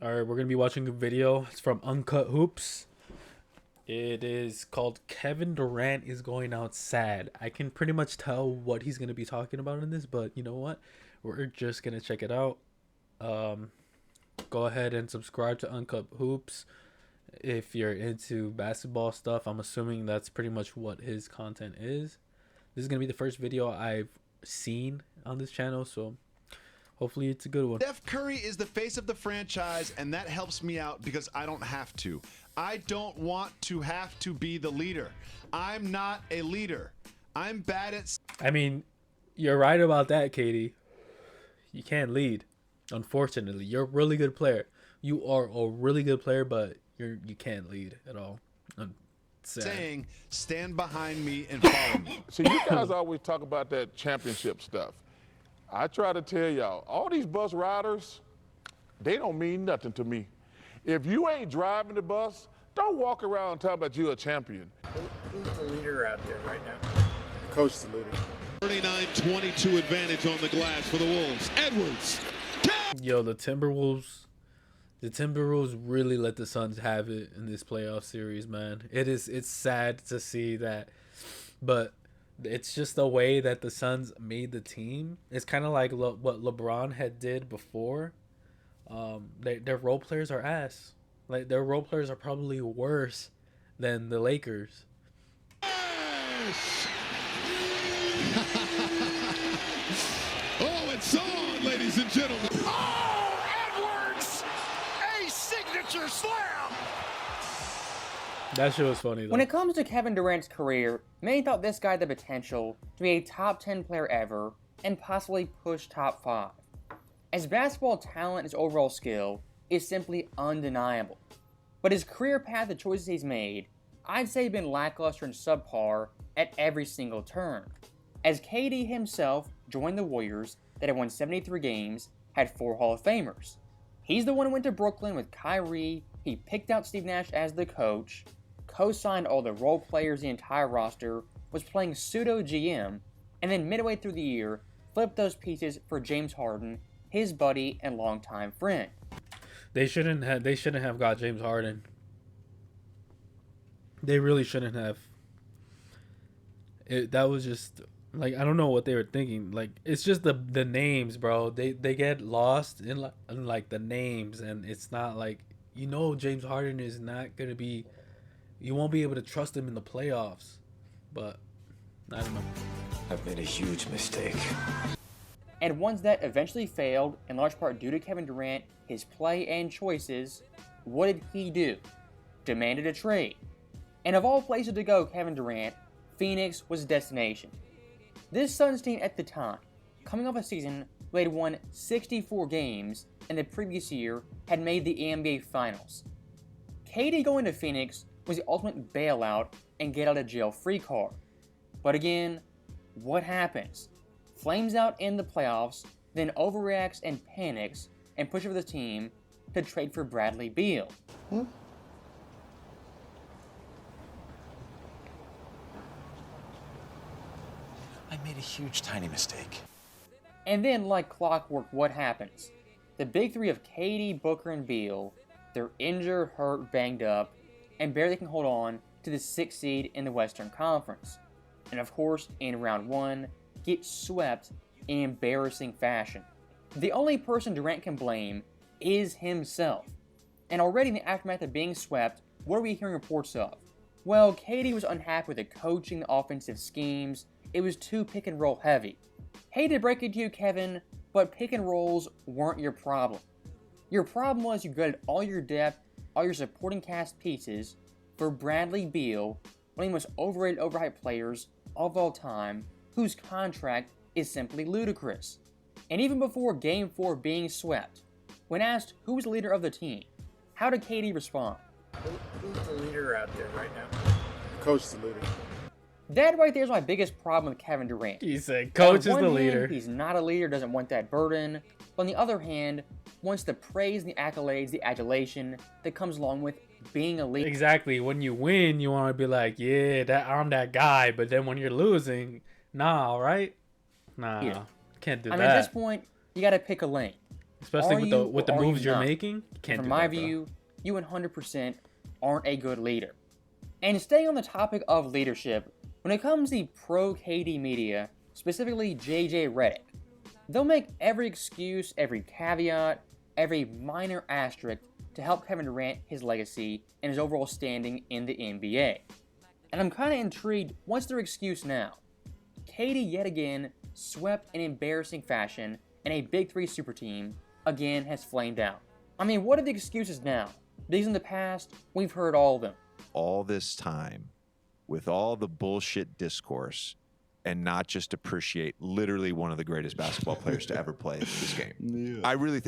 All right, we're gonna be watching a video. It's from Uncut Hoops. It is called Kevin Durant is going out sad. I can pretty much tell what he's gonna be talking about in this, but you know what? We're just gonna check it out. Um, Go ahead and subscribe to Uncut Hoops if you're into basketball stuff. I'm assuming that's pretty much what his content is. This is gonna be the first video I've seen on this channel, so hopefully it's a good one. Steph Curry is the face of the franchise, and that helps me out because I don't have to. I don't want to have to be the leader. I'm not a leader. I'm bad at... I mean, you're right about that, Katie. You can't lead, unfortunately. You're a really good player. You are a really good player, but you can't lead at all. saying, stand behind me and follow me. So you guys always talk about that championship stuff. I try to tell y'all, all these bus riders, they don't mean nothing to me. If you ain't driving the bus, don't walk around talking about you a champion. Who's the leader out there right now? Coach is the leader. 39-22 advantage on the glass for the Wolves. Edwards. Yo, the Timberwolves really let the Suns have it in this playoff series, man. It's sad to see that, but it's just the way that the Suns made the team. It's kind of like what LeBron had did before. Their role players are ass. Like, their role players are probably worse than the Lakers. Yes! Oh, it's on, ladies and gentlemen. Oh, Edwards! A signature slam! That shit was funny, though. When it comes to Kevin Durant's career, many thought this guy had the potential to be a top 10 player ever and possibly push top 5. As basketball talent and his overall skill is simply undeniable. But his career path, the choices he's made, I'd say have been lackluster and subpar at every single turn. As KD himself joined the Warriors that had won 73 games, had 4 Hall of Famers. He's the one who went to Brooklyn with Kyrie, he picked out Steve Nash as the coach, co-signed all the role players, the entire roster, was playing pseudo GM, and then midway through the year, flipped those pieces for James Harden, his buddy and longtime friend. They shouldn't have got James Harden. They really shouldn't have. That was just, like, I don't know what they were thinking. Like, it's just the names, bro. They get lost in like the names, and it's not like, you know, James Harden is not gonna be. You won't be able to trust him in the playoffs. But I don't know. I've made a huge mistake. And ones that eventually failed, in large part due to Kevin Durant, his play and choices, what did he do? Demanded a trade. And of all places to go, Kevin Durant, Phoenix was a destination. This Suns team at the time, coming off a season where they had won 64 games and the previous year had made the NBA Finals. KD going to Phoenix was the ultimate bailout and get out of jail free card. But again, what happens? Flames out in the playoffs, then overreacts and panics and pushes for the team to trade for Bradley Beal. I made a huge, tiny mistake. And then, like clockwork, what happens? The big three of KD, Booker, and Beal, they're injured, hurt, banged up, and barely can hold on to the 6th seed in the Western Conference. And of course, in round 1, get swept in embarrassing fashion. The only person Durant can blame is himself. And already in the aftermath of being swept, what are we hearing reports of? Well, KD was unhappy with the coaching, the offensive schemes. It was too pick and roll heavy. Hate to break it to you, Kevin, but pick and rolls weren't your problem. Your problem was you gutted all your depth, all your supporting cast pieces for Bradley Beal, one of the most overrated, overhyped players of all time, whose contract is simply ludicrous. And even before Game 4 being swept, when asked who was the leader of the team, how did KD respond? Who's the leader out there right now? Coach is the leader. That right there is my biggest problem with Kevin Durant. He said, "Coach is On the one leader." hand, he's not a leader, doesn't want that burden. But on the other hand, wants the praise and the accolades, the adulation that comes along with being a leader. Exactly. When you win, you want to be like, yeah, I'm that guy. But then when you're losing, nah, right? Nah, Yeah. can't do I that. mean, at this point, you got to pick a lane. Especially Are with you with the or are you moves you're not? making. You And can't from do my that, bro. view, you 100% aren't a good leader. And staying on the topic of leadership, when it comes to the pro-KD media, specifically JJ Redick, they'll make every excuse, every caveat, every minor asterisk to help Kevin Durant his legacy and his overall standing in the NBA. And I'm kind of intrigued, what's their excuse now? KD yet again swept in embarrassing fashion, and a Big 3 super team again has flamed out. I mean, what are the excuses now? Because in the past, we've heard all of them. All this time with all the bullshit discourse and not just appreciate literally one of the greatest basketball players to ever play this game. Yeah. I really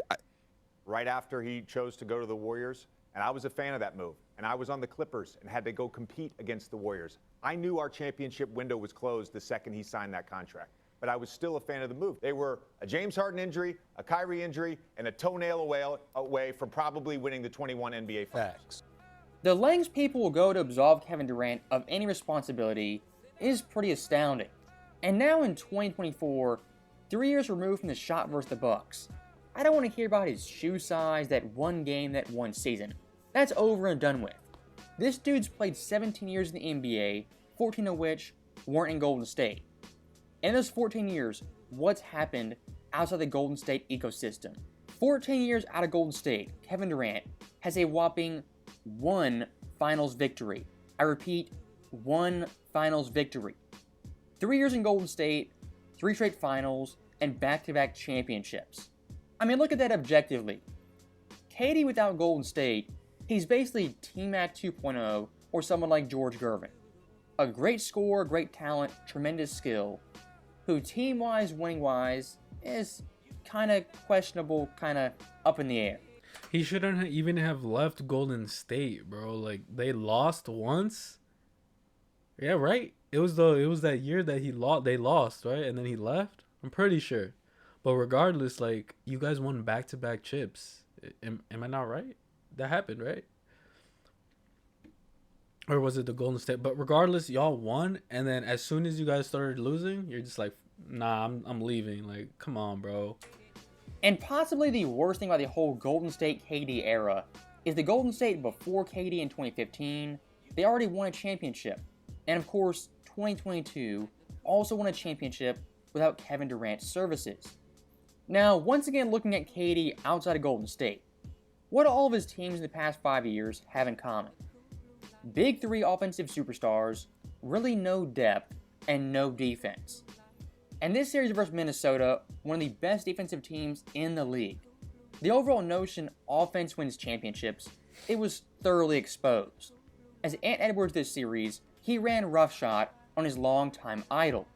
Right after he chose to go to the Warriors, and I was a fan of that move, and I was on the Clippers and had to go compete against the Warriors. I knew our championship window was closed the second he signed that contract, but I was still a fan of the move. They were a James Harden injury, a Kyrie injury, and a toenail away from probably winning the 21 NBA Finals. The lengths people will go to absolve Kevin Durant of any responsibility is pretty astounding. And now in 2024, 3 years removed from the shot versus the Bucks, I don't want to hear about his shoe size, that one game, that one season. That's over and done with. This dude's played 17 years in the NBA, 14 of which weren't in Golden State. In those 14 years, what's happened outside the Golden State ecosystem? 14 years out of Golden State, Kevin Durant has a whopping 1 finals victory. I repeat, 1 finals victory. 3 years in Golden State, 3 straight finals, and back-to-back championships. I mean, look at that objectively. KD without Golden State, he's basically T-Mac 2.0 or someone like George Gervin. A great scorer, great talent, tremendous skill, who team-wise, winning-wise, is kind of questionable, kind of up in the air. He shouldn't even have left Golden State, bro. Like, they lost once. Yeah, right. It was that year that they lost, right? And then he left. I'm pretty sure. But regardless, like, you guys won back-to-back chips. Am I not right? That happened, right? Or was it the Golden State? But regardless, y'all won, and then as soon as you guys started losing, you're just like, nah, I'm leaving. Like, come on, bro. And possibly the worst thing about the whole Golden State KD era is the Golden State before KD in 2015, they already won a championship. And of course, 2022 also won a championship without Kevin Durant's services. Now, once again looking at KD outside of Golden State, what do all of his teams in the past 5 years have in common? Big 3 offensive superstars, really no depth, and no defense. And this series versus Minnesota, one of the best defensive teams in the league. The overall notion offense wins championships, it was thoroughly exposed. As Ant Edwards this series, he ran roughshod on his longtime idol,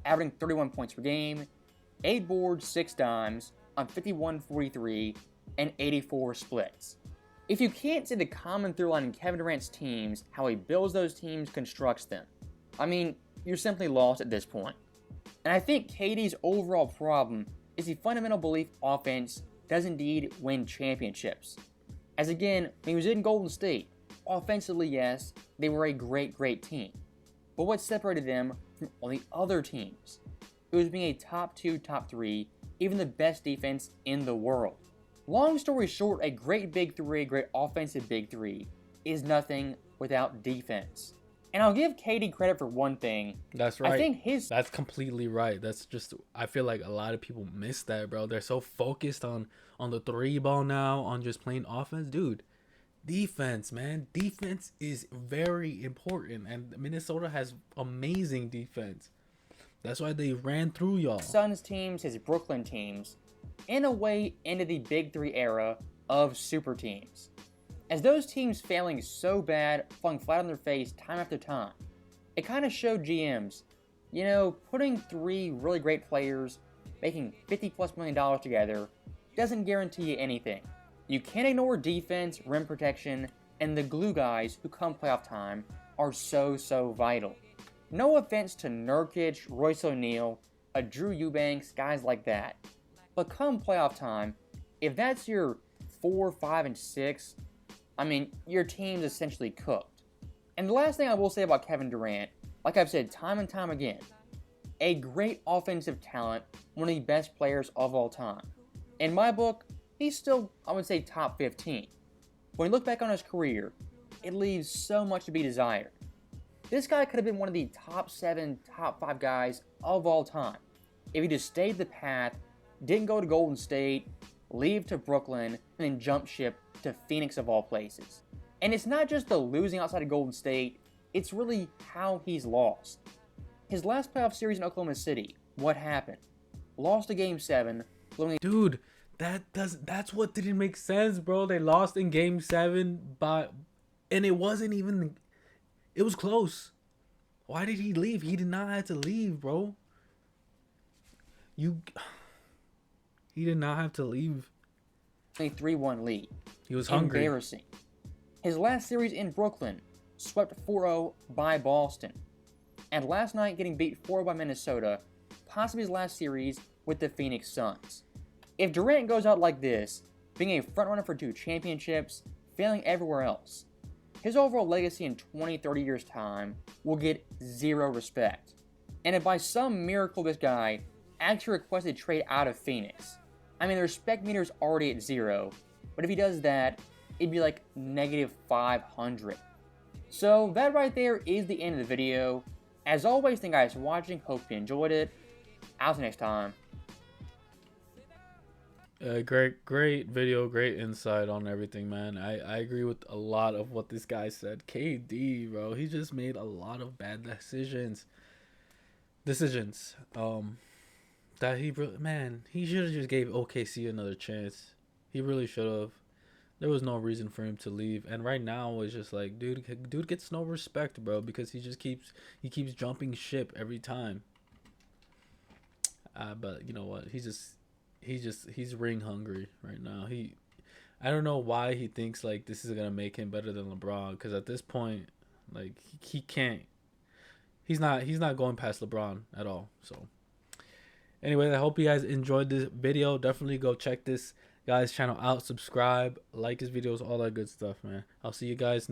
averaging 31 points per game, 8 boards, 6 dimes, on 51-43, and 84 splits. If you can't see the common through line in Kevin Durant's teams, how he builds those teams, constructs them, I mean, you're simply lost at this point. And I think KD's overall problem is the fundamental belief offense does indeed win championships. As again, when he was in Golden State, offensively, yes, they were a great team. But what separated them from all the other teams? It was being a top 2, top 3, even the best defense in the world. Long story short, a great Big 3, a great offensive Big 3, is nothing without defense. And I'll give KD credit for one thing. That's right. I think That's completely right. That's just, I feel like a lot of people miss that, bro. They're so focused on the 3 ball now, on just playing offense. Dude, defense, man. Defense is very important. And Minnesota has amazing defense. That's why they ran through y'all. Suns teams, his Brooklyn teams, in a way into the Big 3 era of super teams. As those teams failing so bad, falling flat on their face time after time, it kind of showed GMs, putting 3 really great players, making $50+ million together, doesn't guarantee you anything. You can't ignore defense, rim protection, and the glue guys who come playoff time are so vital. No offense to Nurkic, Royce O'Neal, a Drew Eubanks, guys like that. But come playoff time, if that's your 4, 5, and 6, I mean, your team's essentially cooked. And the last thing I will say about Kevin Durant, like I've said time and time again, a great offensive talent, one of the best players of all time. In my book, he's still, I would say, top 15. When you look back on his career, it leaves so much to be desired. This guy could have been one of the top 7, top 5 guys of all time if he just stayed the path, didn't go to Golden State, leave to Brooklyn, and then jump ship to Phoenix of all places. And it's not just the losing outside of Golden State, it's really how he's lost. His last playoff series in Oklahoma City, what happened? Lost a Game 7. Dude, that's what didn't make sense, bro. They lost in Game 7 and it wasn't even, it was close. Why did he leave? He did not have to leave, bro. He did not have to leave. A 3-1 lead. He was hungry. Embarrassing. His last series in Brooklyn, swept 4-0 by Boston. And last night getting beat 4-0 by Minnesota, possibly his last series with the Phoenix Suns. If Durant goes out like this, being a frontrunner for 2 championships, failing everywhere else, his overall legacy in 20-30 years' time will get 0 respect. And if by some miracle this guy actually requested a trade out of Phoenix, I mean the respect meter is already at 0, but if he does that, it'd be like -500. So that right there is the end of the video. As always, thank you guys for watching, hope you enjoyed it. I'll see you next time. Great video, great insight on everything, man. I agree with a lot of what this guy said. KD, bro, he just made a lot of bad decisions. That he really, man, he should have just gave OKC another chance. He really should have. There was no reason for him to leave, and right now it's just like, dude gets no respect, bro, because he keeps jumping ship every time. But you know what? He's ring hungry right now. I don't know why he thinks like this is gonna make him better than LeBron, because at this point, like he can't. He's not going past LeBron at all. So anyway, I hope you guys enjoyed this video. Definitely go check this guy's channel out, subscribe, like his videos, all that good stuff, man. I'll see you guys next